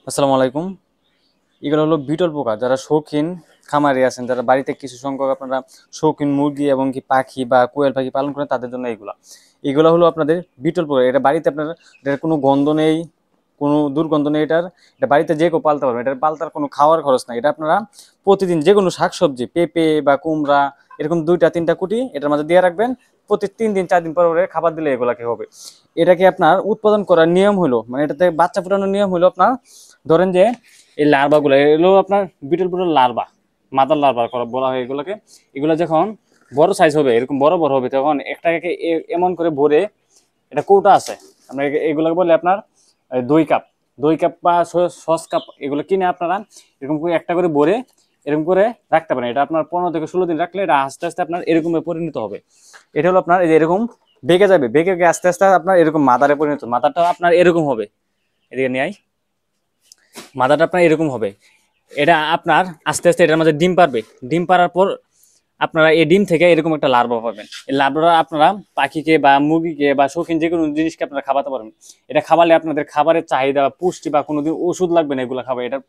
আসসালামু আলাইকুম। এগুলো হলো বিটল পোকা। যারা শৌখিন খামারি আছেন, যারা বাড়িতে কিছু সংখ্যক আপনারা শৌখিন মুরগি এবং কি পাখি বা কোয়েল পাখি পালন করেন, তাদের জন্য এগুলো হলো আপনাদের বিটল পোকা। এটা বাড়িতে আপনার, এটার কোনো গন্ধ নেই, কোনো দুর্গন্ধ নেই। এটা বাড়িতে যে কেউ পালতে পারবেন। এটার পালতার কোনো খাওয়ার খরচ নাই। এটা আপনারা প্রতিদিন যে কোনো শাকসবজি, পেঁপে বা কুমড়া, এরকম 2-3টা কুটি এটার মাঝে দিয়ে রাখবেন। প্রতি 3-4 দিন পর পরে খাবার দিলে এগুলাকে হবে। এটাকে আপনার উৎপাদন করার নিয়ম হলো, মানে এটাতে বাচ্চা ফোটানোর নিয়ম হলো আপনার, ধরেন যে এই লার্ভাগুলো এগুলো আপনার বিটল পুরো লার্ভা, মাদার লার্ভা বলা হয় এগুলোকে। এগুলো যখন বড় সাইজ হবে, এরকম বড় বড় হবে, তখন একটাকে এমন করে ভরে, এটা কৌটা আছে, আমরা এগুলোকে বলে আপনার 2 কাপ, 2 কাপ বা 6 কাপ এগুলো কিনে আপনারা এরকম করে একটা করে ভরে এরকম করে রাখতে পারেন। এটা আপনার 15 থেকে 16 দিন রাখলে এটা আস্তে আস্তে আপনার এরকম পরিণত হবে। এটা হলো আপনার এই যে এরকম বেঁকে যাবে, বেঁকে গিয়ে আস্তে আস্তে আপনার এরকম মাদারে পরিণত, মাদারটা আপনার এরকম হবে। এদিকে নিয়ে আয়, মাদাটা আপনার এরকম হবে। এটা আপনার আস্তে আস্তে এটার মাঝে ডিম পারবে। ডিম পারার পর আপনারা এই ডিম থেকে এরকম একটা লার্ভা পাবেন। এই লার্ভাটা আপনারা পাখিকে বা মুরগিকে বা শৌখিন যে কোনো জিনিসকে আপনারা খাওয়াতে পারবেন। এটা খাওয়ালে আপনাদের খাবারের চাহিদা বা পুষ্টি বা কোনোদিন ওষুধ লাগবে না এগুলো খাবে। এটার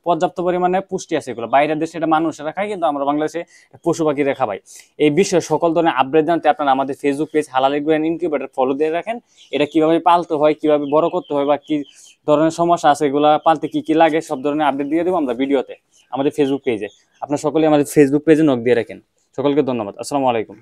পর্যাপ্ত পরিমাণে পুষ্টি আছে এগুলো। বাইরের দেশে এটা মানুষেরা খায়, কিন্তু আমরা বাংলাদেশে পশু পাখিরা খাবাই। এই বিষয়ে সকল ধরনের আপডেট জানতে আপনারা আমাদের ফেসবুক পেজ হালাল এগ্রো অ্যান্ড ইনকিউবেটর ফলো দিয়ে রাখেন। এটা কিভাবে পালতে হয়, কিভাবে বড় করতে হয় বা কি ধরনের সমস্যা আছে, এগুলা পালতে কি কি লাগে, সব ধরনের আপডেট দিয়ে দেবো আমরা ভিডিওতে আমাদের ফেসবুক পেজে। আপনারা সকলে আমাদের ফেসবুক পেজে নক দিয়ে রাখেন। সকলকে ধন্যবাদ। আসসালামু আলাইকুম।